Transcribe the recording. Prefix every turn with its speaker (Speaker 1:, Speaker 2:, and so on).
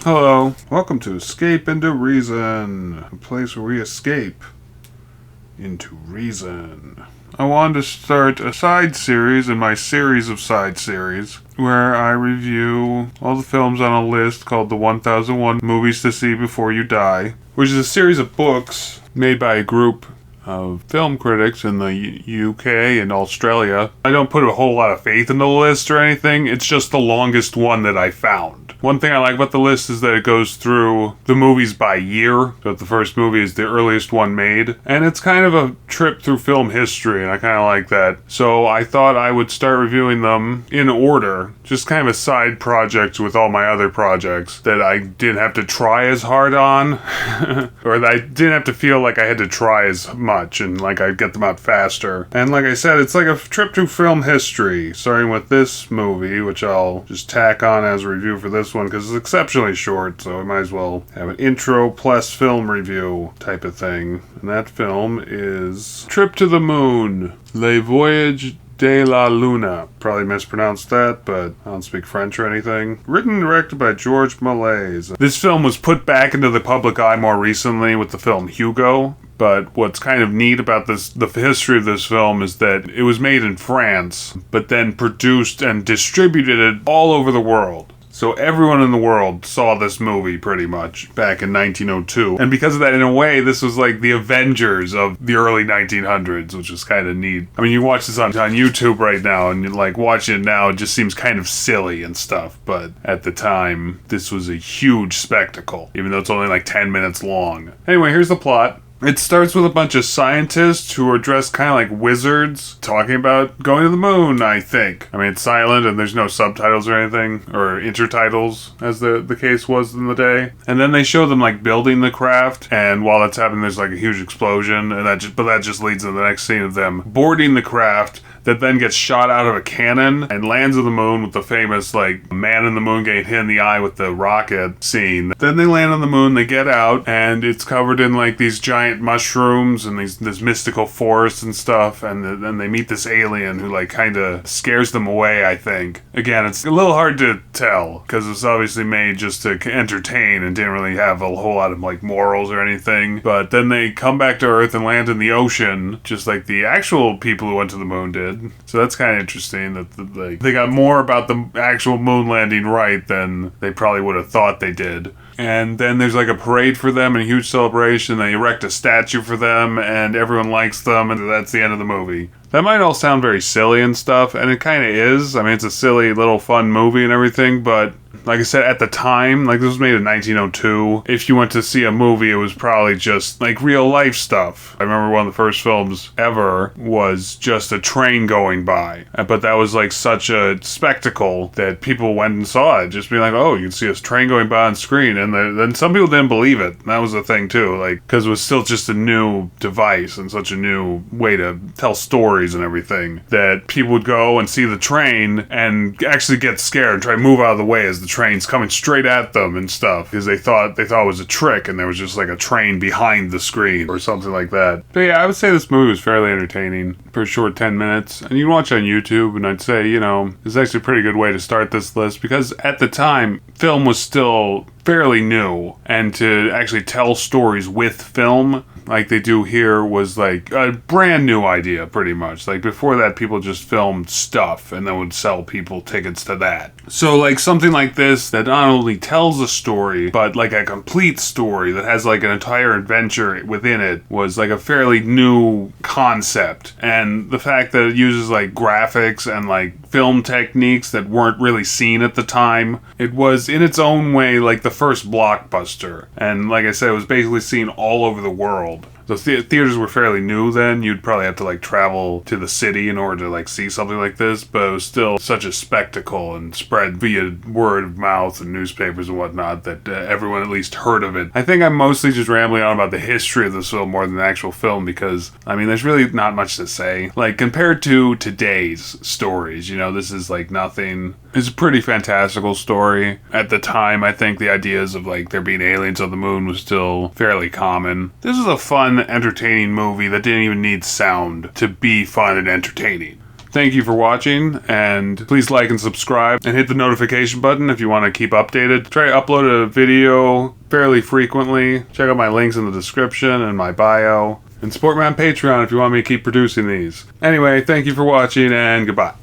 Speaker 1: Hello, welcome to Escape into Reason, a place where we escape into reason. I wanted to start a side series in my series of side series where I review all the films on a list called the 1001 Movies to See Before You Die, which is a series of books made by a group of film critics in the UK and Australia. I don't put a whole lot of faith in the list or anything, it's just the longest one that I found. One thing I like about the list is that it goes through the movies by year. So the first movie is the earliest one made. And it's kind of a trip through film history, and I kind of like that. So I thought I would start reviewing them in order. Just kind of a side project with all my other projects that I didn't have to try as hard on. Or that I didn't have to feel like I had to try as much and like I'd get them out faster. And like I said, it's like a trip through film history, starting with this movie, which I'll just tack on as a review for this one because it's exceptionally short, so I might as well have an intro plus film review type of thing. And that film is Trip to the Moon, Le Voyage de la Luna. Probably mispronounced that, but I don't speak French or anything. Written and directed by Georges Méliès. This film was put back into the public eye more recently with the film Hugo. But what's kind of neat about the history of this film is that it was made in France, but then produced and distributed all over the world. So everyone in the world saw this movie pretty much back in 1902. And because of that, in a way, this was like the Avengers of the early 1900s, which is kind of neat. I mean, you watch this on YouTube right now, and you're like watching it now, it just seems kind of silly and stuff. But at the time, this was a huge spectacle, even though it's only like 10 minutes long. Anyway, here's the plot. It starts with a bunch of scientists who are dressed kind of like wizards talking about going to the moon, I think. I mean, it's silent and there's no subtitles or anything, or intertitles, as the case was in the day. And then they show them like building the craft, and while that's happening, there's like a huge explosion, and that just leads to the next scene of them boarding the craft that then gets shot out of a cannon and lands on the moon with the famous, like, man in the moon getting hit in the eye with the rocket scene. Then they land on the moon, they get out, and it's covered in, like, these giant mushrooms and this mystical forest and stuff, and then they meet this alien who, like, kind of scares them away, I think. Again, it's a little hard to tell, because it's obviously made just to entertain and didn't really have a whole lot of, like, morals or anything. But then they come back to Earth and land in the ocean, just like the actual people who went to the moon did. So that's kind of interesting that they got more about the actual moon landing right than they probably would have thought they did. And then there's like a parade for them and a huge celebration. They erect a statue for them and everyone likes them, and that's the end of the movie. That might all sound very silly and stuff, and it kind of is. I mean, it's a silly little fun movie and everything, but like I said, at the time, like this was made in 1902, if you went to see a movie, it was probably just like real life stuff. I remember one of the first films ever was just a train going by, but that was like such a spectacle that people went and saw it, just being like, oh, you can see a train going by on screen, and then some people didn't believe it. That was the thing too, like, because it was still just a new device and such a new way to tell stories and everything, that people would go and see the train and actually get scared and try to move out of the way as the train's coming straight at them and stuff, because they thought it was a trick and there was just like a train behind the screen or something like that. But yeah, I would say this movie was fairly entertaining for a short 10 minutes, and you can watch it on YouTube, and I'd say, you know, it's actually a pretty good way to start this list, because at the time, film was still fairly new, and to actually tell stories with film like they do here was like a brand new idea, pretty much. Like before that, people just filmed stuff and then would sell people tickets to that. So like something like this that not only tells a story, but like a complete story that has like an entire adventure within it was like a fairly new concept. And the fact that it uses like graphics and like film techniques that weren't really seen at the time, it was in its own way like the first blockbuster. And like I said, it was basically seen all over the world. The theaters were fairly new then. You'd probably have to like travel to the city in order to like see something like this, but it was still such a spectacle and spread via word of mouth and newspapers and whatnot that everyone at least heard of it. I think I'm mostly just rambling on about the history of this film more than the actual film, because I mean there's really not much to say. Like compared to today's stories, you know, this is like nothing. It's a pretty fantastical story. At the time, I think the ideas of like there being aliens on the moon was still fairly common. This is a fun, entertaining movie that didn't even need sound to be fun and entertaining. Thank you for watching, and please like and subscribe, and hit the notification button if you want to keep updated. Try to upload a video fairly frequently. Check out my links in the description and my bio. And support me on Patreon if you want me to keep producing these. Anyway, thank you for watching, and goodbye.